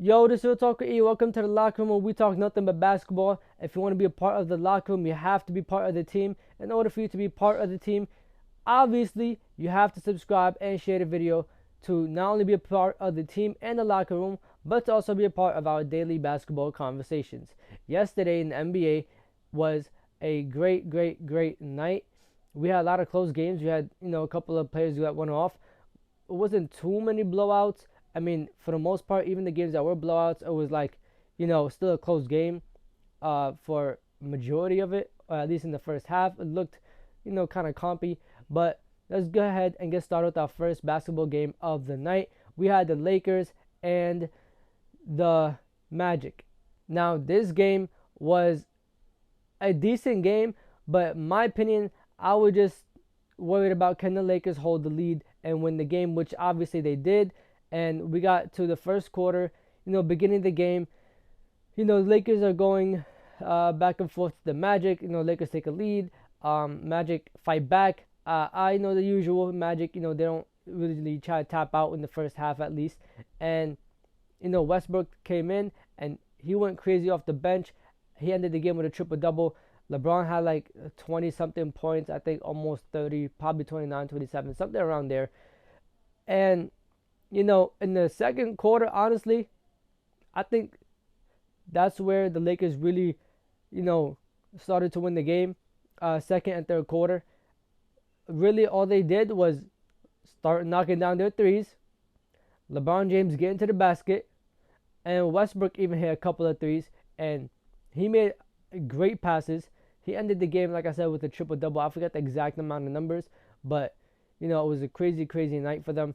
Yo, this is Real Talker E. Welcome to the locker room where we talk nothing but basketball. If you want to be a part of the locker room, you have to be part of the team. In order for you to be part of the team, obviously, you have to subscribe and share the video to not only be a part of the team and the locker room, but to also be a part of our daily basketball conversations. Yesterday in the NBA was a great night. We had a lot of close games. We had, a couple of players who got one off. It wasn't too many blowouts. I mean, for the most part, even the games that were blowouts, it was like, still a close game for majority of it, or at least in the first half. It looked, kind of compy. But let's go ahead and get started with our first basketball game of the night. We had the Lakers and the Magic. Now, this game was a decent game, but in my opinion, I was just worried about can the Lakers hold the lead and win the game, which obviously they did. And we got to the first quarter, beginning of the game. The Lakers are going back and forth to the Magic. Lakers take a lead. Magic fight back. I know the usual Magic. They don't really try to tap out in the first half at least. And Westbrook came in and he went crazy off the bench. He ended the game with a triple double. LeBron had like 20 something points. I think almost 30, probably 29, 27, something around there. And in the second quarter, honestly, I think that's where the Lakers really, started to win the game. Second and third quarter, really all they did was start knocking down their threes. LeBron James get into the basket, and Westbrook even hit a couple of threes, and he made great passes. He ended the game, like I said, with a triple double. I forget the exact amount of numbers, but it was a crazy night for them.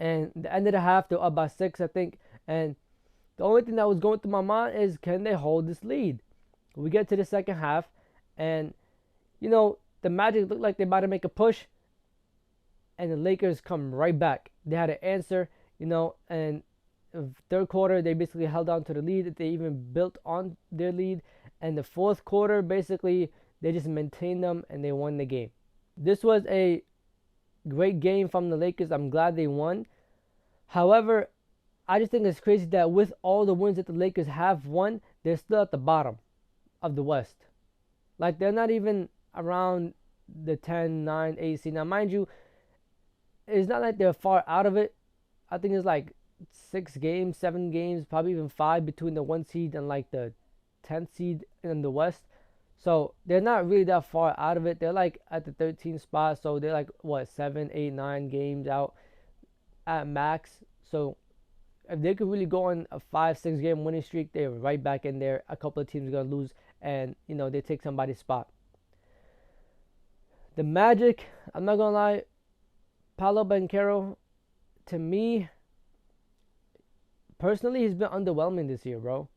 And the end of the half, they're up by 6, I think. And the only thing that was going through my mind is, can they hold this lead? We get to the second half, and the Magic looked like they're about to make a push, and the Lakers come right back. They had an answer, and third quarter they basically held on to the lead. They even built on their lead, and the fourth quarter basically they just maintained them and they won the game. This was a great game from the Lakers. I'm glad they won. However, I just think it's crazy that with all the wins that the Lakers have won, they're still at the bottom of the West. Like, they're not even around the 10, 9, 8 seed. Now, mind you, it's not like they're far out of it. I think it's like 6 games, 7 games, probably even 5 between the 1 seed and like the 10th seed in the West. So they're not really that far out of it. They're like at the 13th spot. So they're like, 7, 8, 9 games out at max. So if they could really go on a 5, 6 game winning streak, they're right back in there. A couple of teams are going to lose and, they take somebody's spot. The Magic, I'm not going to lie, Paolo Banchero, to me, personally, he's been underwhelming this year, bro.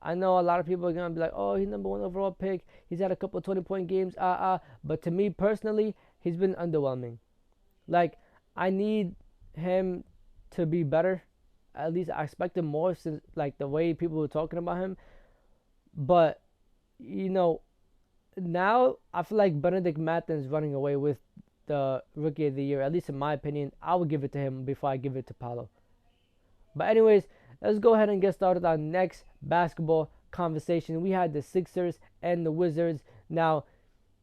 I know a lot of people are going to be like, oh, he's number 1 overall pick. He's had a couple of 20-point games. But to me, personally, he's been underwhelming. Like, I need him to be better. At least I expect him more since, like, the way people were talking about him. But, now I feel like Benedict Mathurin's running away with the Rookie of the Year. At least in my opinion, I would give it to him before I give it to Paolo. But anyways, let's go ahead and get started on our next basketball conversation. We had the Sixers and the Wizards. Now,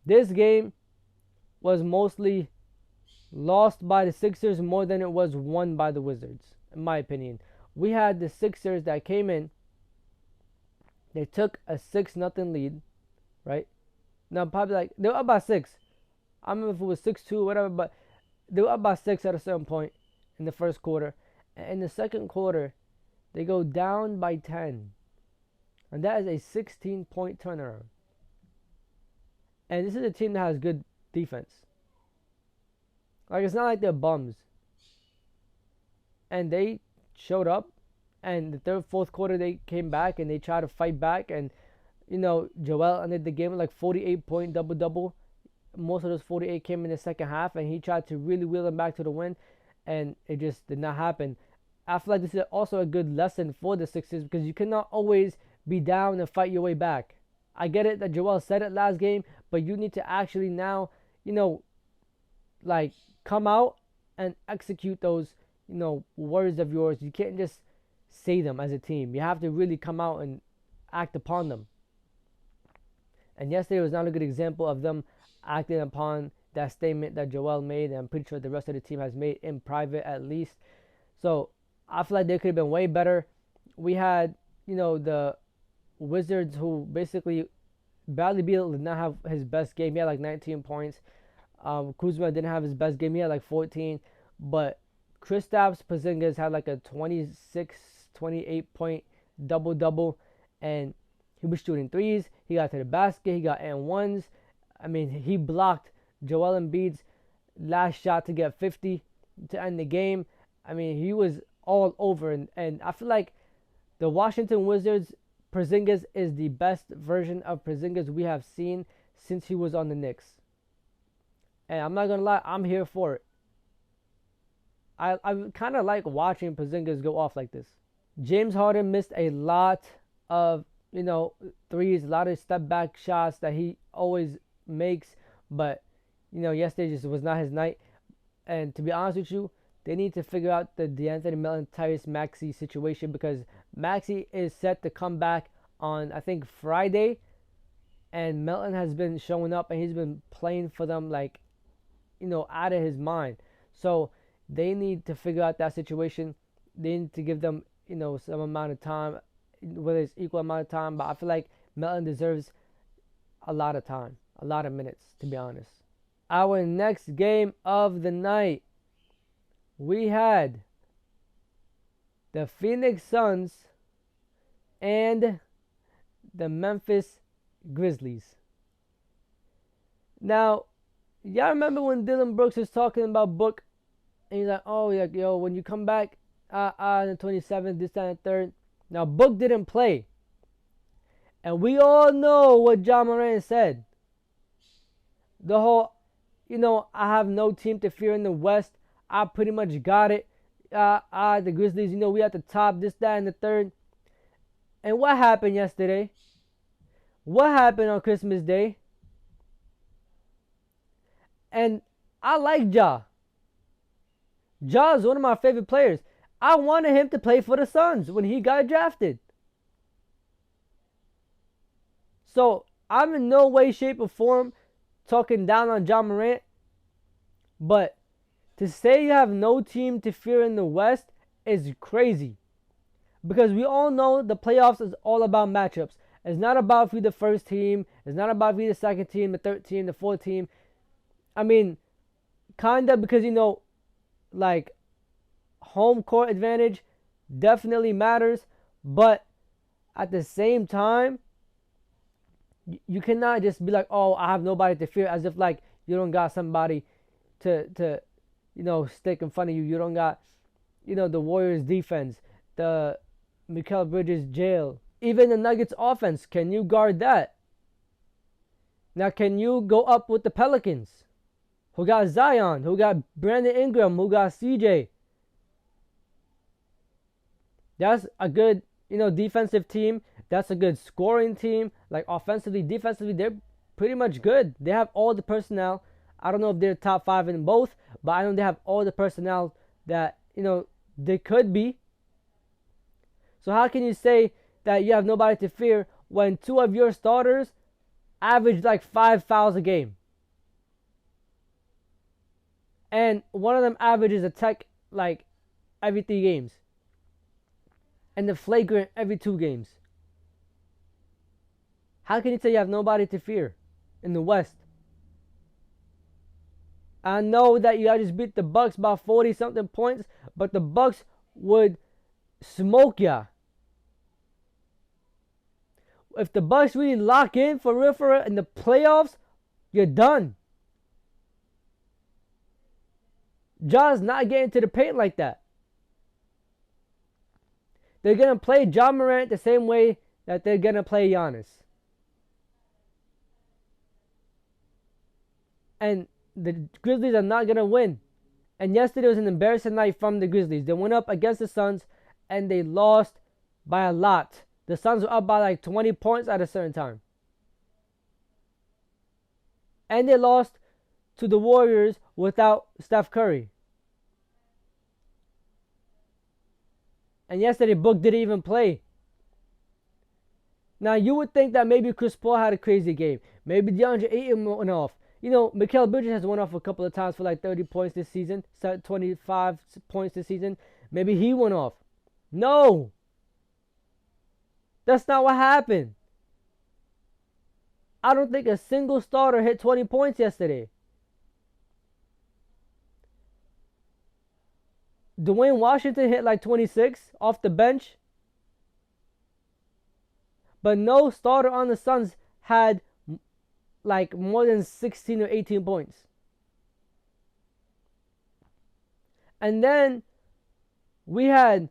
this game was mostly lost by the Sixers more than it was won by the Wizards, in my opinion. We had the Sixers that came in. They took a 6-0 lead, right? Now, probably like, they were up by 6. I don't remember if it was 6-2 or whatever, but they were up by 6 at a certain point in the first quarter. And in the second quarter, they go down by 10. And that is a 16-point turnaround. And this is a team that has good defense. Like, it's not like they're bums. And they showed up. And the third, fourth quarter, they came back and they tried to fight back. And, Joel ended the game with like 48-point double-double. Most of those 48 came in the second half. And he tried to really wheel them back to the win. And it just did not happen. I feel like this is also a good lesson for the Sixers because you cannot always be down and fight your way back. I get it that Joel said it last game, but you need to actually now, come out and execute those, words of yours. You can't just say them as a team. You have to really come out and act upon them. And yesterday was not a good example of them acting upon that statement that Joel made, and I'm pretty sure the rest of the team has made in private at least. So I feel like they could have been way better. We had, the Wizards, who basically Bradley Beal did not have his best game. He had like 19 points. Kuzma didn't have his best game. He had like 14. But Kristaps Porzingis had like a 26, 28 point double-double. And he was shooting threes. He got to the basket. He got and ones. I mean, he blocked Joel Embiid's last shot to get 50 to end the game. I mean, he was all over. And I feel like the Washington Wizards, Porzingis is the best version of Porzingis we have seen since he was on the Knicks. And I'm not going to lie, I'm here for it. I kind of like watching Porzingis go off like this. James Harden missed a lot of, threes, a lot of step back shots that he always makes. But, yesterday just was not his night. And to be honest with you, they need to figure out the DeAnthony Melton, Tyrese Maxey situation, because Maxey is set to come back on, I think, Friday. And Melton has been showing up and he's been playing for them like, out of his mind. So they need to figure out that situation. They need to give them, some amount of time, whether it's equal amount of time. But I feel like Melton deserves a lot of time, a lot of minutes, to be honest. Our next game of the night, we had the Phoenix Suns and the Memphis Grizzlies. Now, y'all remember when Dylan Brooks was talking about Book? And he's like, oh, yeah, yo, when you come back on the 27th, this time, the third. Now, Book didn't play. And we all know what John Moran said. The whole, I have no team to fear in the West. I pretty much got it. The Grizzlies, we at the top, this, that, and the third. And what happened yesterday? What happened on Christmas Day? And I like Ja. Ja is one of my favorite players. I wanted him to play for the Suns when he got drafted. So I'm in no way, shape, or form talking down on Ja Morant. But to say you have no team to fear in the West is crazy. Because we all know the playoffs is all about matchups. It's not about if you're the first team. It's not about if you're the second team, the third team, the fourth team. I mean, kind of, because, like, home court advantage definitely matters. But at the same time, you cannot just be like, oh, I have nobody to fear, as if, like, you don't got somebody to stick in front of you. You don't got, the Warriors defense, the Mikal Bridges jail, even the Nuggets offense. Can you guard that? Now, can you go up with the Pelicans, who got Zion, who got Brandon Ingram, who got CJ? That's a good, defensive team. That's a good scoring team. Like, offensively, defensively, they're pretty much good. They have all the personnel. I don't know if they're top 5 in both, but I know they have all the personnel that, they could be. So how can you say that you have nobody to fear when 2 of your starters average like 5 fouls a game? And one of them averages a tech like every 3 games. And the flagrant every 2 games. How can you say you have nobody to fear in the West? I know that you guys just beat the Bucks by 40-something points, but the Bucks would smoke ya. If the Bucks really lock in for real in the playoffs, you're done. Ja's not getting to the paint like that. They're going to play Ja Morant the same way that they're going to play Giannis. And the Grizzlies are not going to win. And yesterday was an embarrassing night from the Grizzlies. They went up against the Suns and they lost by a lot. The Suns were up by like 20 points at a certain time. And they lost to the Warriors without Steph Curry. And yesterday, Book didn't even play. Now, you would think that maybe Chris Paul had a crazy game. Maybe DeAndre Ayton went off. You know, Mikal Bridges has went off a couple of times for like 30 points this season, 25 points this season. Maybe he went off. No! That's not what happened. I don't think a single starter hit 20 points yesterday. Dwayne Washington hit like 26 off the bench. But no starter on the Suns had like more than 16 or 18 points. And then we had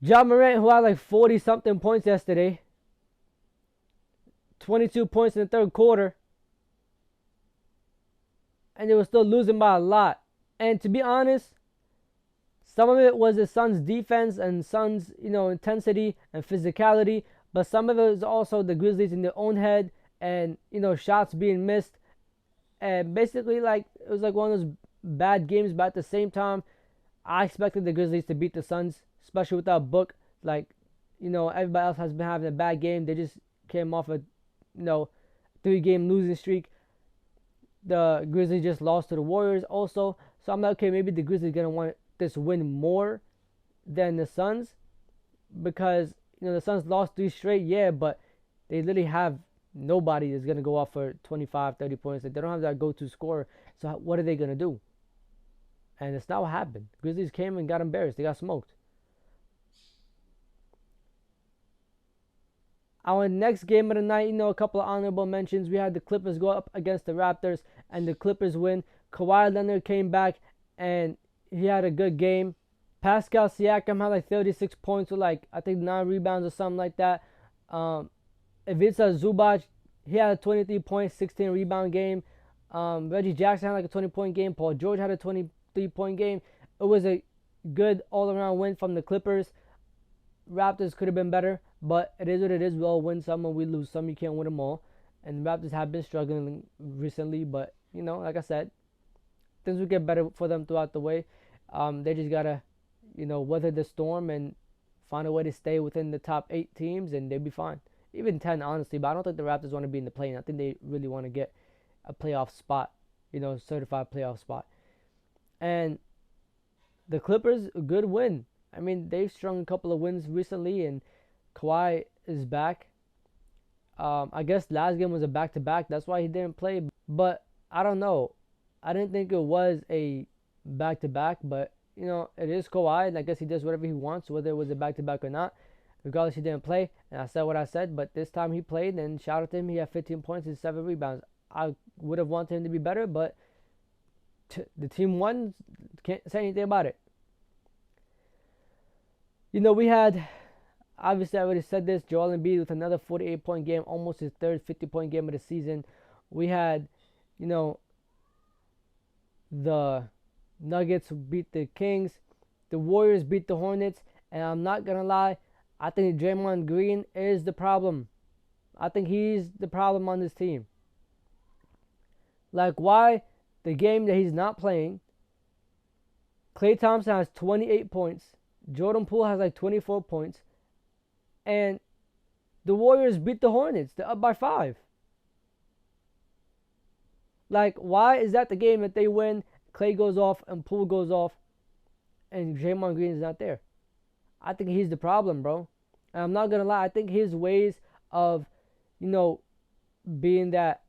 John Morant, who had like 40 something points yesterday. 22 points in the third quarter. And they were still losing by a lot. And to be honest, some of it was the Suns' defense and Suns', intensity and physicality. But some of it was also the Grizzlies in their own head and, shots being missed. And basically, like, it was like one of those bad games. But at the same time, I expected the Grizzlies to beat the Suns, especially without Book. Like, everybody else has been having a bad game. They just came off a, 3-game losing streak. The Grizzlies just lost to the Warriors also. So I'm like, okay, maybe the Grizzlies are going to want this win more than the Suns. Because, the Suns lost 3 straight, yeah, but they literally have nobody that's going to go off for 25, 30 points. Like, they don't have that go-to scorer. So what are they going to do? And it's not what happened. Grizzlies came and got embarrassed. They got smoked. Our next game of the night, a couple of honorable mentions. We had the Clippers go up against the Raptors, and the Clippers win. Kawhi Leonard came back, and he had a good game. Pascal Siakam had like 36 points with like, I think 9 rebounds or something like that. Ivica Zubac, he had a 23 point, 16 rebound game. Reggie Jackson had like a 20-point game. Paul George had a 23-point game. It was a good all-around win from the Clippers. Raptors could have been better, but it is what it is. We all win some and we lose some. You can't win them all. And the Raptors have been struggling recently, but, like I said, things will get better for them throughout the way. They just got to, weather the storm and find a way to stay within the top 8 teams, and they'll be fine. Even 10, honestly, but I don't think the Raptors want to be in the play-in. I think they really want to get a playoff spot, certified playoff spot. And the Clippers, a good win. I mean, they've strung a couple of wins recently, and Kawhi is back. I guess last game was a back-to-back. That's why he didn't play. But I don't know. I didn't think it was a back-to-back, but, it is Kawhi, and I guess he does whatever he wants, whether it was a back-to-back or not. Regardless, he didn't play, and I said what I said, but this time he played, and shout out to him. He had 15 points and 7 rebounds. I would have wanted him to be better, but the team won. Can't say anything about it. We had, obviously I already said this, Joel Embiid with another 48-point game, almost his third 50-point game of the season. We had, the Nuggets beat the Kings. The Warriors beat the Hornets. And I'm not going to lie, I think Draymond Green is the problem. I think he's the problem on this team. Like, why the game that he's not playing, Klay Thompson has 28 points. Jordan Poole has like 24 points. And the Warriors beat the Hornets. They're up by 5. Like, why is that the game that they win? Klay goes off and Poole goes off. And Draymond Green is not there. I think he's the problem, bro. And I'm not going to lie. I think his ways of, being that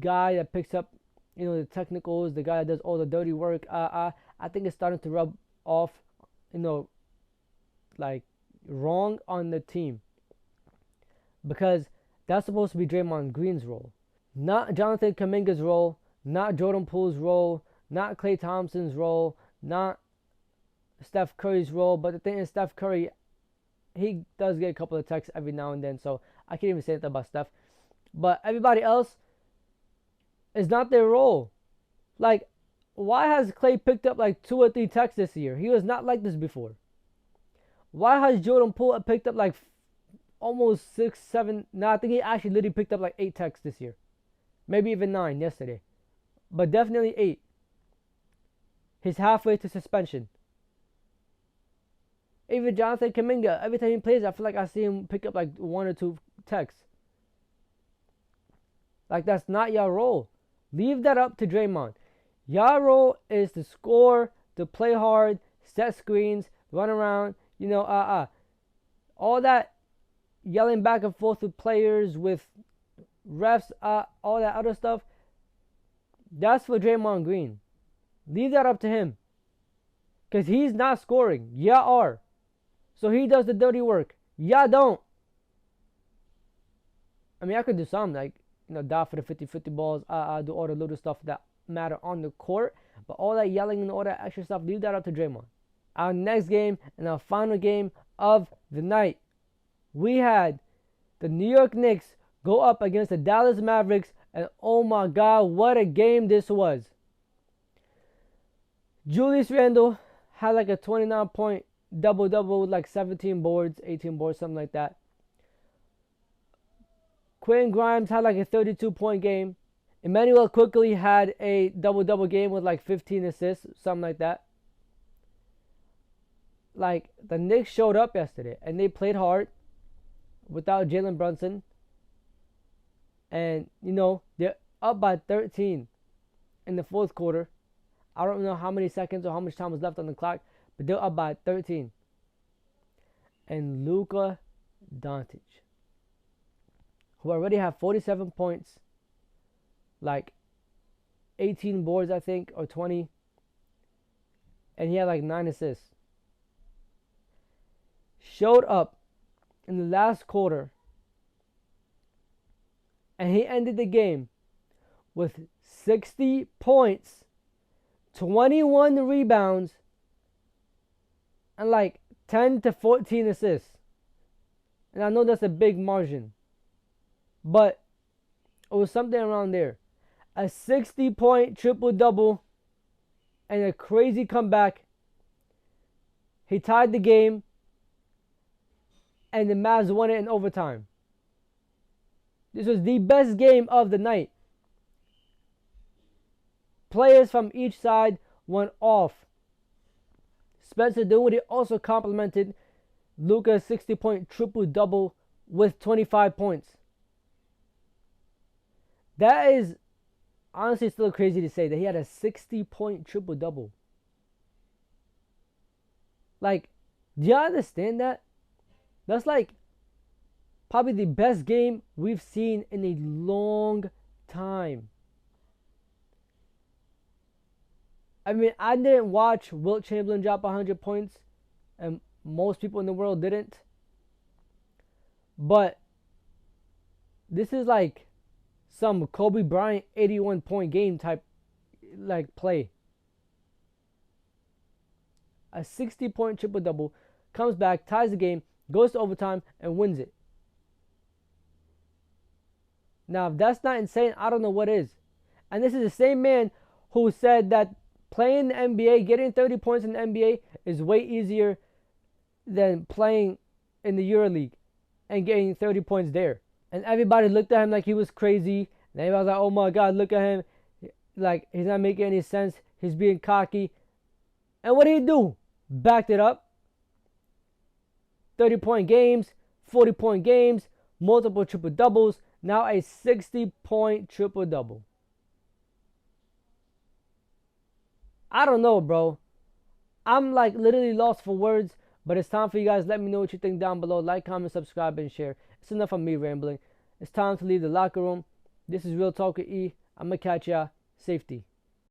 guy that picks up, the technicals, the guy that does all the dirty work, I think it's starting to rub off, like wrong on the team. Because that's supposed to be Draymond Green's role. Not Jonathan Kuminga's role, not Jordan Poole's role, not Klay Thompson's role, not Steph Curry's role. But the thing is, Steph Curry, he does get a couple of texts every now and then, so I can't even say anything about Steph. But everybody else is not their role. Like, why has Klay picked up like 2 or 3 texts this year? He was not like this before. Why has Jordan Poole picked up like almost 6, 7? No, I think he actually literally picked up like 8 texts this year. Maybe even 9 yesterday. But definitely 8. He's halfway to suspension. Even Jonathan Kuminga, every time he plays, I feel like I see him pick up like one or two texts. Like, that's not your role. Leave that up to Draymond. Your role is to score, to play hard, set screens, run around, all that yelling back and forth with players, with refs, all that other stuff. That's for Draymond Green. Leave that up to him. Because he's not scoring. Ya are. So he does the dirty work. Ya don't. I mean, I could do something like, dive for the 50-50 balls, do all the little stuff that matter on the court. But all that yelling and all that extra stuff, leave that up to Draymond. Our next game and our final game of the night, we had the New York Knicks go up against the Dallas Mavericks. And oh my God, what a game this was. Julius Randle had like a 29-point double-double with like 17 boards, 18 boards, something like that. Quentin Grimes had like a 32-point game. Emmanuel quickly had a double-double game with like 15 assists, something like that. Like, the Knicks showed up yesterday, and they played hard without Jalen Brunson. And, they're up by 13 in the fourth quarter. I don't know how many seconds or how much time was left on the clock, but they're up by 13. And Luka Doncic, who already have 47 points, like 18 boards, I think, or 20, and he had like 9 assists, showed up in the last quarter, and he ended the game with 60 points, 21 rebounds, and like 10 to 14 assists. And I know that's a big margin, but it was something around there. A 60-point triple-double and a crazy comeback. He tied the game, and the Mavs won it in overtime. This was the best game of the night. Players from each side went off. Spencer Dinwiddie also complimented Luka's 60-point triple-double with 25 points. That is honestly still crazy to say that he had a 60-point triple-double. Like, do you understand that? That's like probably the best game we've seen in a long time. I mean, I didn't watch Wilt Chamberlain drop 100 points, and most people in the world didn't. But this is like some Kobe Bryant 81-point game type like play. A 60-point triple-double, comes back, ties the game, goes to overtime, and wins it. Now, if that's not insane, I don't know what is. And this is the same man who said that playing the NBA, getting 30 points in the NBA is way easier than playing in the EuroLeague and getting 30 points there. And everybody looked at him like he was crazy. And everybody was like, oh my God, look at him. Like, he's not making any sense. He's being cocky. And what did he do? Backed it up. 30-point games, 40-point games, multiple triple-doubles. Now a 60-point triple-double. I don't know, bro. I'm like literally lost for words, but it's time for you guys. Let me know what you think down below. Like, comment, subscribe, and share. It's enough of me rambling. It's time to leave the locker room. This is Real Talk with E. I'm going to catch ya. Safety.